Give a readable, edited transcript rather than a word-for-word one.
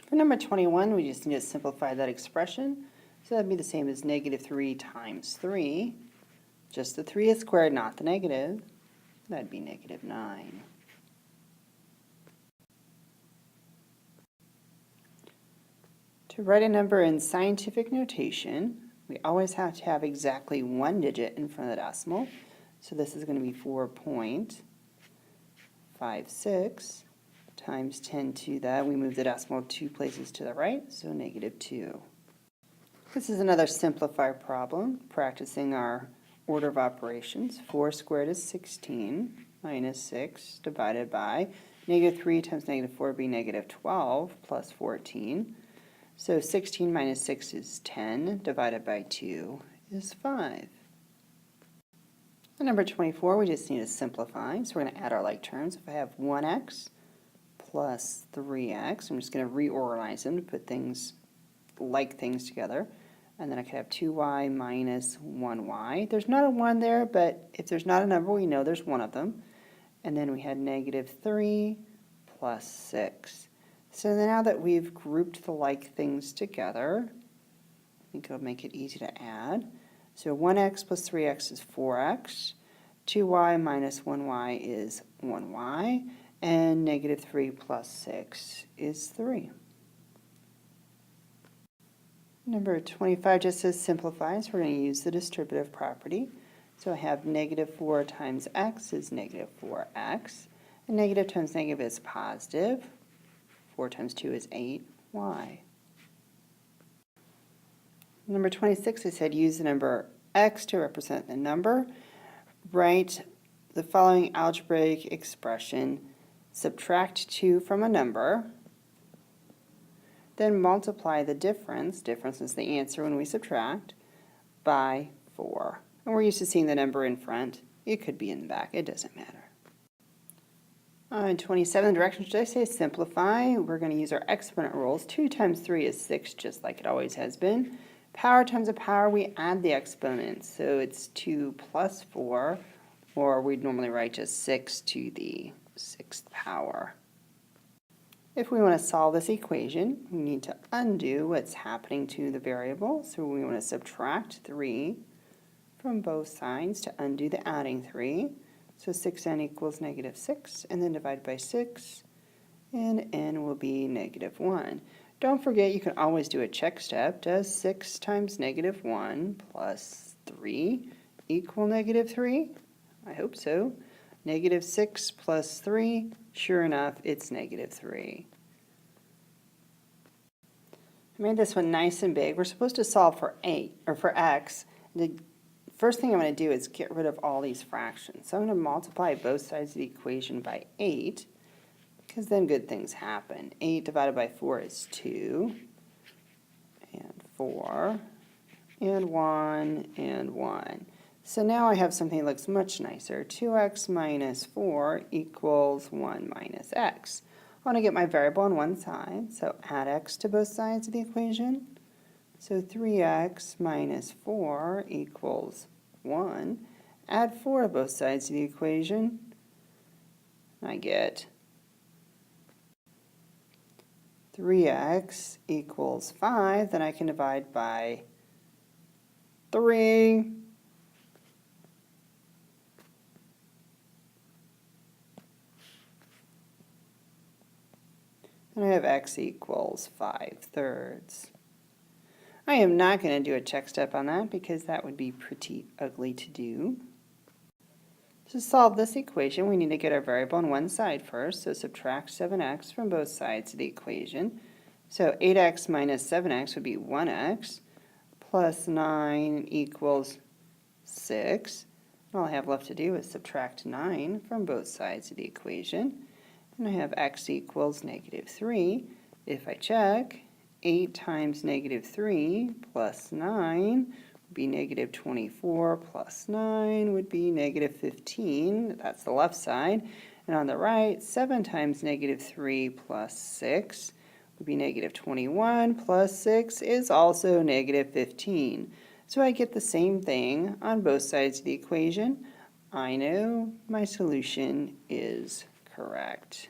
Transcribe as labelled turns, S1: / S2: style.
S1: For number 21, we just need to simplify that expression. So that'd be the same as negative 3 times 3. Just the 3 is squared, not the negative. That'd be negative 9. To write a number in scientific notation, we always have to have exactly one digit in front of the decimal. So this is going to be 4.56 times 10 to the, we move the decimal 2 places to the right, so negative 2. This is another simplified problem, practicing our order of operations. 4 squared is 16 minus 6 divided by negative 3 times negative 4 would be negative 12 plus 14. So 16 minus 6 is 10, divided by 2 is 5. And number 24, we just need to simplify. So we're going to add our like terms. If I have 1x plus 3x, I'm just going to reorganize them to put things, like things together. And then I could have 2y minus 1y. There's not a 1 there, but if there's not a number, we know there's one of them. And then we had negative 3 plus 6. So now that we've grouped the like things together, I think it'll make it easy to add. So 1x plus 3x is 4x, 2y minus 1y is 1y, and negative 3 plus 6 is 3. Number 25 just says simplify, so we're going to use the distributive property. So I have negative 4 times x is negative 4x, and negative times negative is positive. 4 times 2 is 8y. Number 26, I said use the number x to represent the number. Write the following algebraic expression. Subtract 2 from a number. Then multiply the difference. Difference is the answer when we subtract, by 4. And we're used to seeing the number in front. It could be in the back. It doesn't matter. In 27, directions, should I say simplify? We're going to use our exponent rules. 2 times 3 is 6, just like it always has been. Power times a power, we add the exponents. So it's 2 plus 4, or we'd normally write just 6 to the 6th power. If we want to solve this equation, we need to undo what's happening to the variable. So we want to subtract 3 from both sides to undo the adding 3. So 6n equals negative 6, and then divide by 6, and n will be negative 1. Don't forget, you can always do a check step. Does 6 times negative 1 plus 3 equal negative 3? I hope so. Negative 6 plus 3, sure enough, it's negative 3. I made this one nice and big. We're supposed to solve for x. The first thing I'm going to do is get rid of all these fractions. So I'm going to multiply both sides of the equation by 8, because then good things happen. 8 divided by 4 is 2, and 4, and 1, and 1. So now I have something that looks much nicer. 2x minus 4 equals 1 minus x. I want to get my variable on one side, so add x to both sides of the equation. So 3x minus 4 equals 1. Add 4 to both sides of the equation. I get 3x equals 5. Then I can divide by 3. And I have x equals 5/3. I am not going to do a check step on that because that would be pretty ugly to do. To solve this equation, we need to get our variable on one side first, so subtract 7x from both sides of the equation. So 8x minus 7x would be 1x, plus 9 equals 6. All I have left to do is subtract 9 from both sides of the equation. And I have x equals negative 3. If I check, 8 times negative 3 plus 9 would be negative 24, plus 9 would be negative 15. That's the left side. And on the right, 7 times negative 3 plus 6 would be negative 21, plus 6 is also negative 15. So I get the same thing on both sides of the equation. I know my solution is correct.